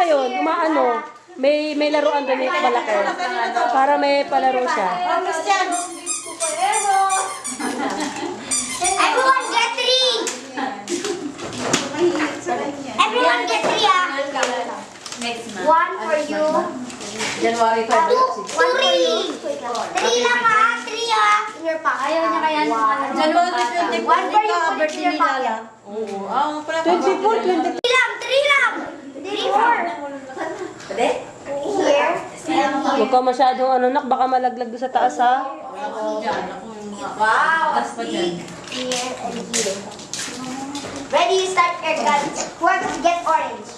yun, umaano. May laruan doon yung malaki. Para may palaro siya. Everyone get 3! Everyone get 3, ah! Next month. 1 for you. January 5. 2, 3! 3 lang, ah! 3, ah! In your pocket. Ayaw niya kaya ng January 1 24. for you, put it in your pocket. Oo. Ah, pala. 24, 3 lang! 3 lang! 3, 4. Pwede? Here. Huwag ka masyadong ano, nak, baka malaglag doon sa taas, ha? Ako dyan. Ako yung mga Wow! taas pa dyan. Here and here. Ready, start your guns. Whoever get orange.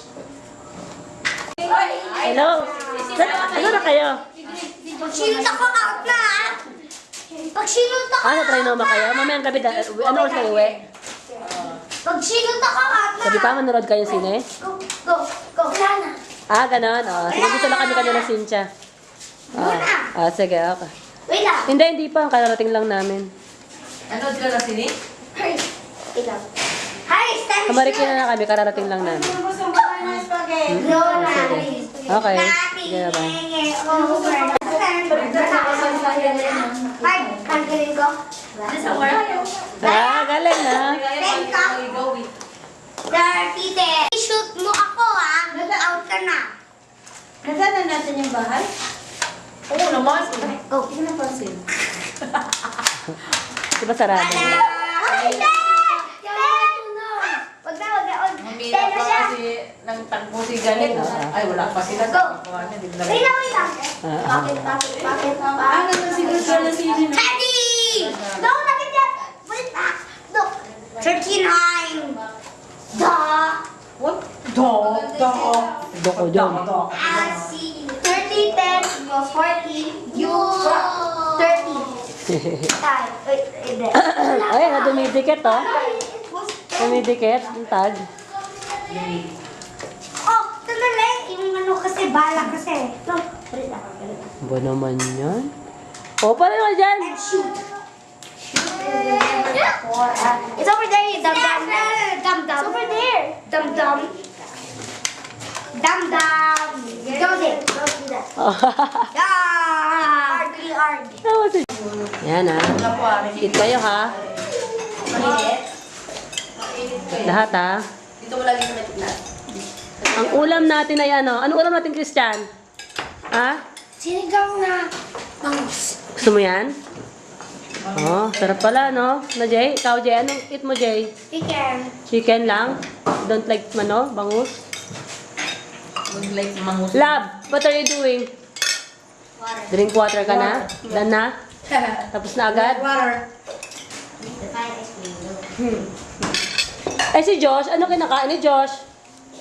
Hello? Ano na kayo? Pag sinunod ako, out na, ah! Pag sinunod ako, Ano, trinoma kayo? Mamayang gabi, ano oras kayo uwi? Pag sinunod ako, out na! Sabi pa, manood kayo ng sine? Go, go, go. Wala na. Ah, ganon. Oh, sige, gusto lang kami kanila, Cynthia. Sige, okay. Wait lang. Hindi pa. Kararating lang namin. Ano sila na sini? Hurry. Wait lang. Hi, stand Kamarikina na kami, kararating lang namin. No, na. Okay. Sige na, bye. Ay, tanggalin ko. Ah, galing na. Tite, shoot mo ako, ah. Out ka na. Nasaan na natin yung bahay? Oo naman. Go. Hindi ko napansin. Di ba sarado? Ay, wag na, wag na. Mamila pa kasi ng tagpo si Janet. Ay, wala pa sila. Go. Wait Wait lang, wait lang. Ah, Bakit? Ano na si Lucio na sino na? Teddy! No, nakit yan. Wait lang. No. 39. What? Dog. Doko dyan. See. 30, 10, 40, you 30. Time. Wait, Ay, na dumidikit, oh. Dumidikit, yung tag. Oh, sandali. Yung ano kasi, bala kasi. No, wait lang. Ba naman yan? Oh, paano ka dyan? And shoot. It's over there, you dum-dum. Dum-dum. It's over there. Dum-dum. Dum-dum. Don't it. Don't do that. Yeah. Argy, argy. Yan, ha. Eat kayo, ha. Mainit? Lahat, ha. Dito mo lagi sa metiklat. Ang ulam natin ay ano? Ano ulam natin, Christian? Ha? Sinigang na bangus. Gusto mo yan? Oh, sarap pala, no? Na, Jay? Ikaw, Jay? Anong eat mo, Jay? Chicken. Chicken lang? Don't like, ano, bangus? Mag-like sa mangus. Lab, what are you doing? Water. Drink water ka na? Done na? Tapos na agad? Water. The fine ice cream. Eh, si Josh, ano kinakain ni Josh?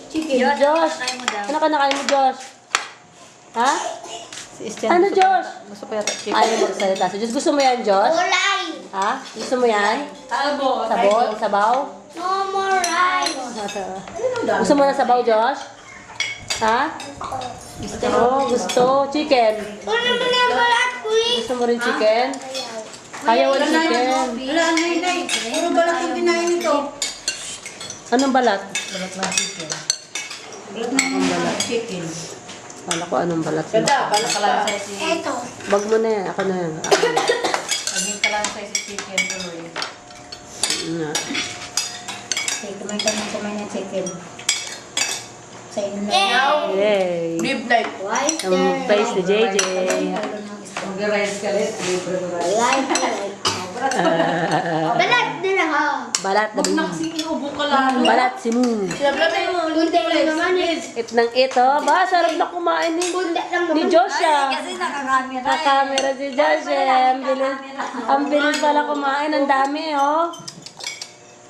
Chicken. Josh, ano kinakain mo, Josh? Ha? Ano, Josh? Gusto ko yata chicken. Ayaw magsalita. Si Josh, gusto mo yan, Josh? Gulay. Ha? Gusto mo yan? Albo. Sabon? Sabaw? No more rice. Gusto mo na sabaw, Josh? Ha? Gusto. Chicken. Ano naman ang balat ko eh? Gusto mo rin chicken? Ayaw ang chicken. Wala, nay. Puro balat yung kinain nito. Anong balat? Balat ng chicken. Balat ng chicken. Kala ko anong balat. Ganda, balat ka lang sa si... Eto. Bag mo na yan. Ako na yan. Naging ka lang sa si chicken. Tuloy. Nga. Okay, kumain ng chicken. Sa inyo na. Yay! Yay! Live life. Ang face ni JJ. Mag-rise ka ulit. Libre mo rin. Balat din ako. Balat na Huwag bin. inubo ka lang. Balat si Moon. Siyempre, may Kunti lang naman eh. It ng ito. Ba, sarap na kumain Kunti lang ni naman. Josh ah. Kasi nakakamera. Nakamera si Josh eh. Ang bilis pala kumain. Ang dami oh.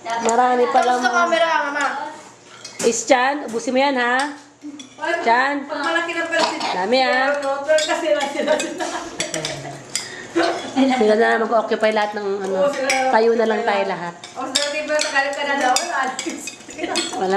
Marami palang. sa camera, mama. Chan, ubusin mo yan ha. Chan, Pag malaki na pala si... dami ah. Turn kasi sila. Sila na mag-occupy lahat ng ano. Tayo na lang tayo lahat. O, sa diba, tagalog ka na daw. Wala.